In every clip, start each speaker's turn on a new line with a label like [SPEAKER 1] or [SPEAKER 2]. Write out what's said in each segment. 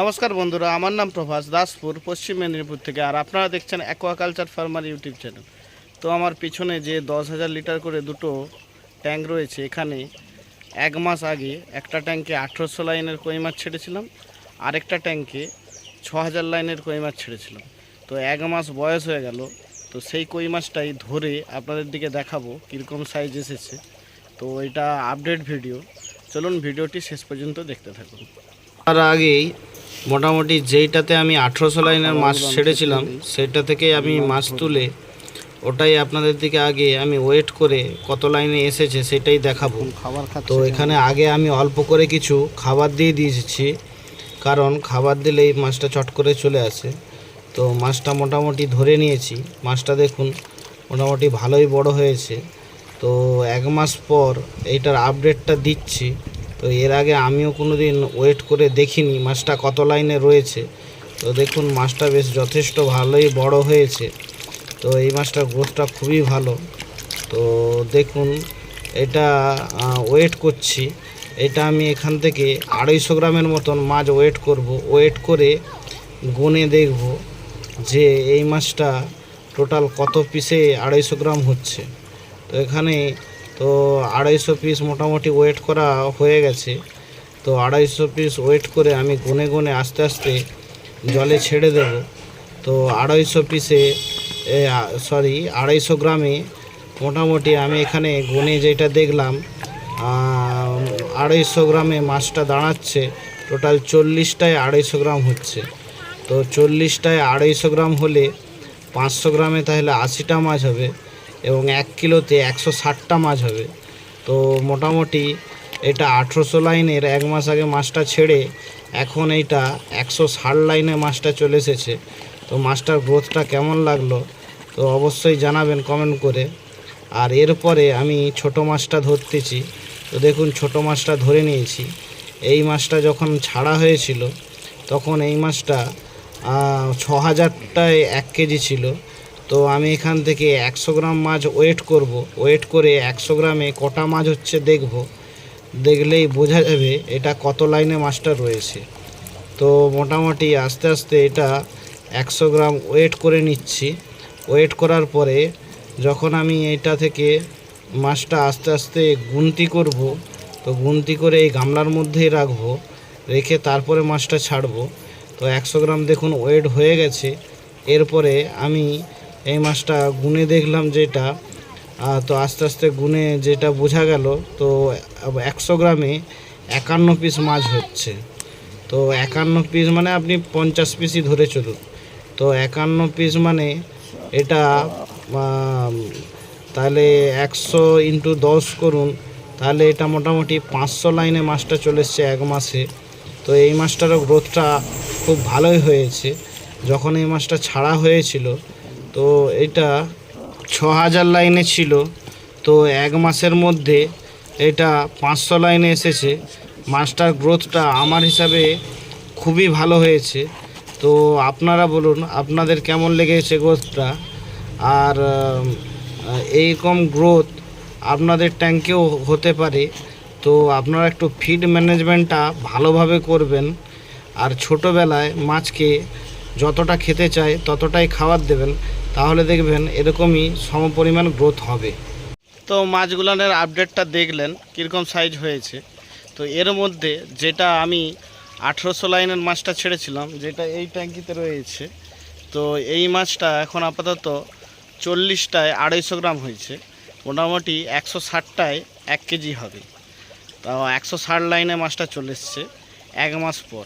[SPEAKER 1] নমস্কার বন্ধুরা, আমার নাম প্রভাস দাসপুর, পশ্চিম মেদিনীপুর থেকে। আর আপনারা দেখছেন অ্যাকোয়াকালচার ফার্মার ইউটিউব চ্যানেল। তো আমার পিছনে যে 10,000 লিটার করে দুটো ট্যাঙ্ক রয়েছে, এখানে 1 মাস আগে একটা ট্যাঙ্কে 1800 লাইনের কই মাছ ছেড়েছিলাম, আরেকটা ট্যাঙ্কে 6000 লাইনের কই মাছ ছেড়েছিলাম। তো 1 মাস বয়স হয়ে গেল। তো সেই কই মাছটাই ধরে আপনাদের দিকে দেখাবো কীরকম সাইজ এসেছে। তো এটা আপডেট ভিডিও, চলুন ভিডিওটি শেষ পর্যন্ত দেখতে থাকুন। তার আগেই মোটামুটি যেইটাতে আমি 1800 লাইনের মাছ ছেড়েছিলাম সেটা থেকে আমি মাছ তুলে ওটাই আপনাদের দিকে আগে আমি ওয়েট করে কত লাইনে এসেছে সেটাই দেখাবো। তো এখানে আগে আমি অল্প করে কিছু খাবার দিয়ে দিয়েছি, কারণ খাবার দিলেই মাছটা চট করে চলে আসে। তো মাছটা মোটামুটি ধরে নিয়েছি। মাছটা দেখুন মোটামুটি ভালোই বড় হয়েছে। তো 1 মাস পর এইটার আপডেটটা দিচ্ছি। তো এর আগে আমিও কোনো দিন ওয়েট করে দেখিনি মাছটা কত লাইনে রয়েছে। তো দেখুন মাছটা বেশ যথেষ্ট ভালোই বড় হয়েছে। তো এই মাছটার গ্রোথটা খুবই ভালো। তো দেখুন এটা ওয়েট করছি। এটা আমি এখান থেকে 250 গ্রামের মতন মাছ ওয়েট করব। ওয়েট করে গুনে দেখব যে এই মাছটা টোটাল কত পিসে 250 গ্রাম হচ্ছে। তো এখানে তো 250 পিস মোটামুটি ওয়েট করা হয়ে গেছে। তো 250 পিস ওয়েট করে আমি গুনে গুনে আস্তে আস্তে জলে ছেড়ে দেব। তো 250 পিসে 250 গ্রামে মোটামুটি আমি এখানে গুনে যেটা দেখলাম 250 গ্রামে মাছটা দাঁড়াচ্ছে টোটাল 40টায় 250 গ্রাম হচ্ছে। তো 40টায় 250 গ্রাম হলে 500 গ্রামে তাহলে 80টা মাছ হবে এবং 1 কিলোতে 160টা মাছ হবে। তো মোটামুটি এটা 1800 লাইনের 1 মাস আগে মাছটা ছেড়ে এখন এইটা 160 লাইনে মাছটা চলে এসেছে। তো মাছটার গ্রোথটা কেমন লাগলো তো অবশ্যই জানাবেন কমেন্ট করে। আর এরপরে আমি ছোট মাছটা ধরতেছি। তো দেখুন ছোট মাছটা ধরে নিয়েছি। এই মাছটা যখন ছাড়া হয়েছিল তখন এই মাছটা 6000টায় 1 কেজি ছিল। তো আমি এখান থেকে 100 গ্রাম মাছ ওয়েট করব। ওয়েট করে 100 গ্রামে কটা মাছ হচ্ছে দেখব। দেখলেই বোঝা যাবে এটা কত লাইনে মাছটা রয়েছে। তো মোটামুটি আস্তে আস্তে এটা 100 গ্রাম ওয়েট করে নিচ্ছি। ওয়েট করার পরে যখন আমি এটা থেকে মাছটা আস্তে আস্তে গুনতি করব, তো গুনতি করে এই গামলার মধ্যেই রাখবো, রেখে তারপরে মাছটা ছাড়বো। তো 100 গ্রাম দেখুন ওয়েট হয়ে গেছে। এরপরে আমি এই মাছটা গুনে দেখলাম যেটা, তো আস্তে আস্তে গুনে যেটা বোঝা গেল তো 100 গ্রামে 51 পিস মাছ হচ্ছে। তো 51 পিস মানে আপনি 50 পিসই ধরে চলুন। তো 51 পিস মানে এটা তাহলে 100 × 10 করুন, তাহলে এটা মোটামুটি 500 লাইনে মাছটা চলে এসছে 1 মাসে। তো এই মাছটারও গ্রোথটা খুব ভালোই হয়েছে। যখন এই মাছটা ছাড়া হয়েছিল তো এটা 6000 লাইনে ছিল। তো 1 মাসের মধ্যে এটা 500 লাইনে এসেছে। মাছটার গ্রোথটা আমার হিসাবে খুবই ভালো হয়েছে। তো আপনারা বলুন আপনাদের কেমন লেগেছে গ্রোথটা। আর এইরকম গ্রোথ আপনাদের ট্যাঙ্কেও হতে পারে। তো আপনারা একটু ফিড ম্যানেজমেন্টটা ভালোভাবে করবেন। আর ছোটোবেলায় মাছকে যতটা খেতে চায় ততটাই খাবার দেবেন, তাহলে দেখবেন এরকমই সমপরিমাণ গ্রোথ হবে। তো মাছগুলানের আপডেটটা দেখলেন কীরকম সাইজ হয়েছে। তো এর মধ্যে যেটা আমি 1800 লাইনের মাছটা ছেড়েছিলাম, যেটা এই ট্যাঙ্কিতে রয়েছে, তো এই মাছটা এখন আপাতত 40টায় 250 গ্রাম হয়েছে। মোটামুটি 160টায় 1 কেজি হবে। তাও 160 লাইনে মাছটা চলে এসছে 1 মাস পর।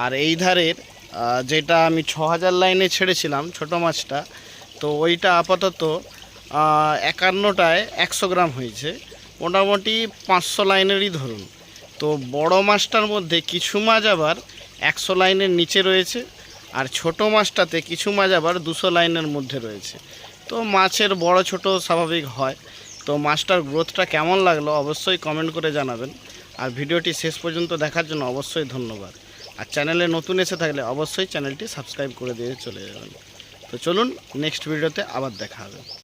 [SPEAKER 1] আর এই ধারের যেটা আমি 6000 লাইনে ছেড়েছিলাম ছোটো মাছটা, তো ওইটা আপাতত 51টায় 100 গ্রাম হয়েছে। মোটামুটি 500 লাইনেরই ধরুন। তো বড় মাছটার মধ্যে কিছু মাছ আবার 100 লাইনের নিচে রয়েছে, আর ছোট মাছটাতে কিছু মাছ আবার 200 লাইনের মধ্যে রয়েছে। তো মাছের বড় ছোট স্বাভাবিক হয়। তো মাছটার গ্রোথটা কেমন লাগলো অবশ্যই কমেন্ট করে জানাবেন। আর ভিডিওটি শেষ পর্যন্ত দেখার জন্য অবশ্যই ধন্যবাদ। আর চ্যানেলে নতুন এসে থাকলে অবশ্যই চ্যানেলটি সাবস্ক্রাইব করে দিয়ে চলে যাবেন। তো চলুন নেক্সট ভিডিওতে আবার দেখা হবে।